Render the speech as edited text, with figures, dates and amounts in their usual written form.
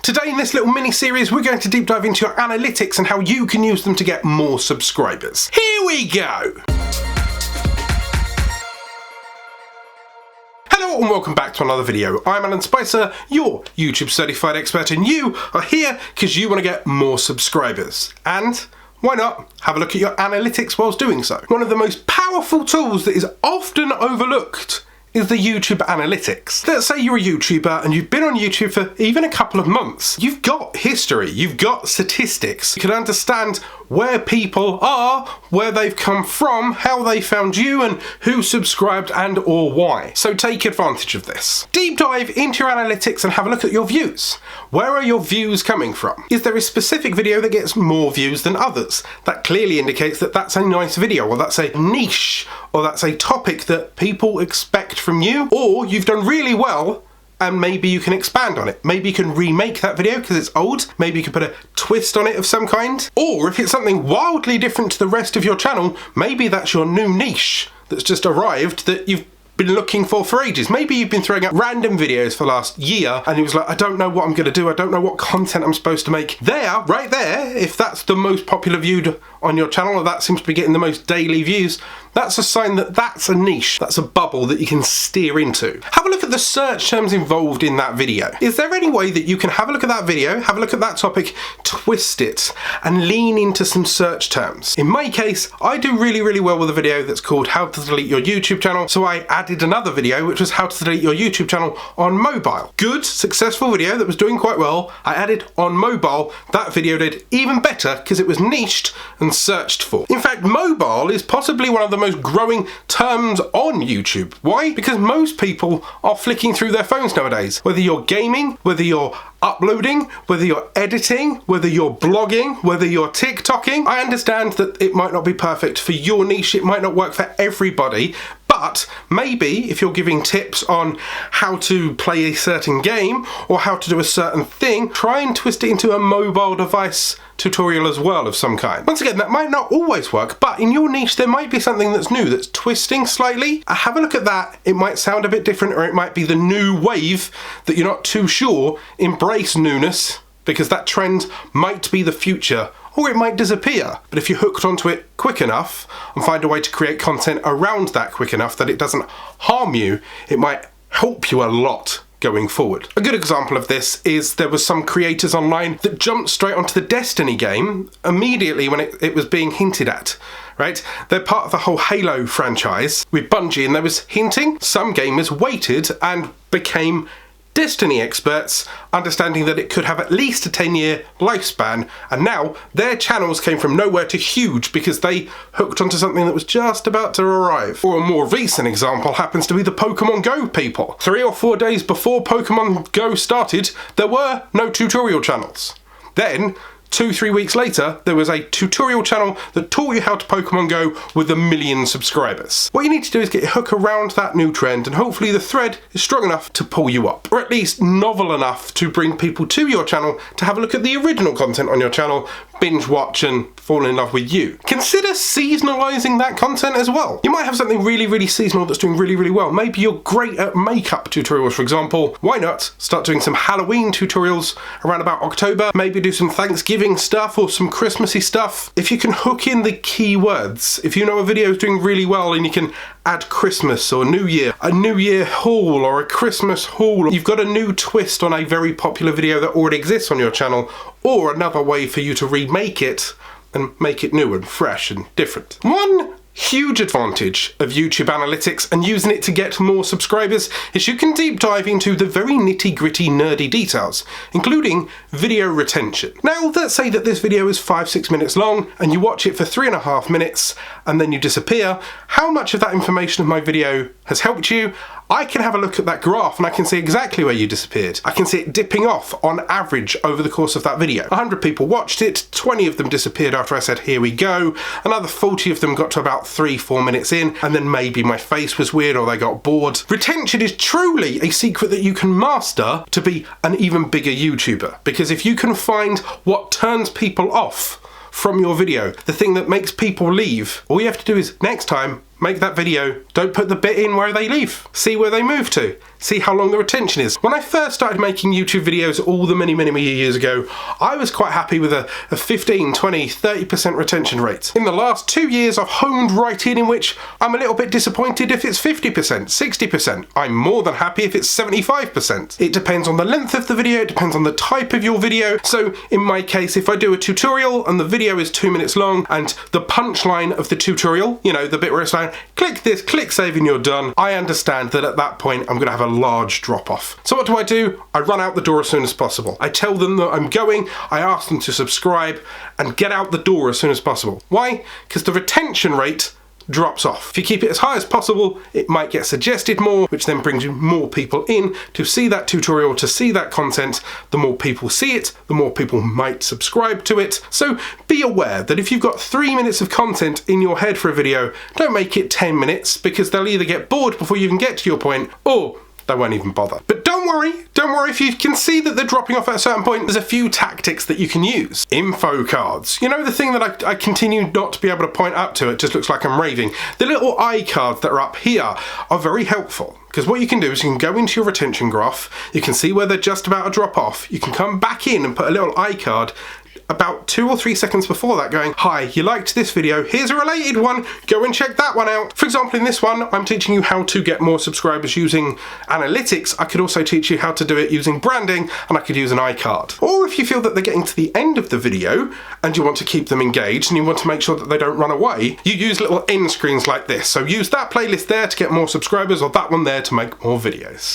Today in this little mini series we're going to deep dive into your analytics and how you can use them to get more subscribers. Here we go! Hello and welcome back to another video. I'm Alan Spicer, your YouTube certified expert, and you are here because you want to get more subscribers. And why not have a look at your analytics whilst doing so? One of the most powerful tools that is often overlooked is the YouTube analytics. Let's say you're a YouTuber and you've been on YouTube for even a couple of months. You've got history, you've got statistics. You can understand where people are, where they've come from, how they found you, and who subscribed and or why. So take advantage of this. Deep dive into your analytics and have a look at your views. Where are your views coming from? Is there a specific video that gets more views than others? That clearly indicates that that's a nice video, or that's a niche, or that's a topic that people expect from you, or you've done really well and maybe you can expand on it. Maybe you can remake that video because it's old. Maybe you can put a twist on it of some kind. Or if it's something wildly different to the rest of your channel, maybe that's your new niche that's just arrived that you've been looking for ages. Maybe you've been throwing out random videos for the last year and it was like, I don't know what I'm gonna do, I don't know what content I'm supposed to make. There, right there, if that's the most popular viewed on your channel, or that seems to be getting the most daily views, that's a sign that that's a niche, that's a bubble that you can steer into. Have a look at the search terms involved in that video. Is there any way that you can have a look at that video, have a look at that topic, twist it, and lean into some search terms? In my case, I do really well with a video that's called How to Delete Your YouTube Channel, so I added another video which was How to Delete Your YouTube Channel on Mobile. Good, successful video that was doing quite well. I added on mobile. That video did even better because it was niched and searched for. In fact, mobile is possibly one of the most growing terms on YouTube. Why? Because most people are flicking through their phones nowadays. Whether you're gaming, whether you're uploading, whether you're editing, whether you're blogging, whether you're TikToking. I understand that it might not be perfect for your niche, it might not work for everybody, but maybe if you're giving tips on how to play a certain game or how to do a certain thing, try and twist it into a mobile device tutorial as well of some kind. Once again, that might not always work, but in your niche there might be something that's new, that's twisting slightly. Have a look at that. It might sound a bit different, or it might be the new wave that you're not too sure. Embrace newness, because that trend might be the future, or it might disappear. But if you're hooked onto it quick enough and find a way to create content around that quick enough that it doesn't harm you, it might help you a lot going forward. A good example of this is there was some creators online that jumped straight onto the Destiny game immediately when it was being hinted at. Right? They're part of the whole Halo franchise with Bungie, and there was hinting. Some gamers waited and became Destiny experts, understanding that it could have at least a 10-year lifespan, and now their channels came from nowhere to huge because they hooked onto something that was just about to arrive. Or a more recent example happens to be the Pokemon Go people. 3 or 4 days before Pokemon Go started, there were no tutorial channels. Then 2-3 weeks later, there was a tutorial channel that taught you how to Pokemon Go with 1 million subscribers. What you need to do is get your hook around that new trend, and hopefully the thread is strong enough to pull you up, or at least novel enough to bring people to your channel to have a look at the original content on your channel, binge watch and fall in love with you. Consider seasonalizing that content as well. You might have something really seasonal that's doing really well. Maybe you're great at makeup tutorials, for example. Why not start doing some Halloween tutorials around about October? Maybe do some Thanksgiving stuff or some Christmassy stuff. If you can hook in the keywords, if you know a video is doing really well and you can add Christmas or New Year, a New Year haul or a Christmas haul, you've got a new twist on a very popular video that already exists on your channel, or another way for you to remake it and make it new and fresh and different. One huge advantage of YouTube analytics and using it to get more subscribers is you can deep dive into the very nitty-gritty nerdy details, including video retention. Now, let's say that this video is 5-6 minutes long and you watch it for 3.5 minutes and then you disappear. How much of that information of my video has helped you? I can have a look at that graph and I can see exactly where you disappeared. I can see it dipping off on average over the course of that video. 100 people watched it, 20 of them disappeared after I said here we go, another 40 of them got to about 3-4 minutes in, and then maybe my face was weird or they got bored. Retention is truly a secret that you can master to be an even bigger YouTuber, because if you can find what turns people off from your video, the thing that makes people leave, all you have to do is next time make that video. Don't put the bit in where they leave. See where they move to. See how long the retention is. When I first started making YouTube videos all the many years ago, I was quite happy with a 15, 20, 30% retention rate. In the last 2 years, I've honed right in which I'm a little bit disappointed if it's 50%, 60%. I'm more than happy if it's 75%. It depends on the length of the video, it depends on the type of your video. So in my case, if I do a tutorial and the video is 2 minutes long and the punchline of the tutorial, you know, the bit where it's like, click this, click save and you're done, I understand that at that point I'm going to have a large drop off. So what do? I run out the door as soon as possible. I tell them that I'm going, I ask them to subscribe and get out the door as soon as possible. Why? Because the retention rate drops off. If you keep it as high as possible, it might get suggested more, which then brings more people in to see that tutorial, to see that content. The more people see it, the more people might subscribe to it. So be aware that if you've got 3 minutes of content in your head for a video, don't make it 10 minutes because they'll either get bored before you even get to your point, or they won't even bother. But don't worry if you can see that they're dropping off at a certain point, there's a few tactics that you can use. Info cards. You know, the thing that I continue not to be able to point up to, it just looks like I'm raving. The little iCards that are up here are very helpful. Because what you can do is you can go into your retention graph, you can see where they're just about to drop off, you can come back in and put a little iCard about 2 or 3 seconds before that going, hi, you liked this video, here's a related one, go and check that one out. For example, in this one, I'm teaching you how to get more subscribers using analytics. I could also teach you how to do it using branding, and I could use an iCard. Or if you feel that they're getting to the end of the video and you want to keep them engaged and you want to make sure that they don't run away, you use little end screens like this. So use that playlist there to get more subscribers or that one there to make more videos.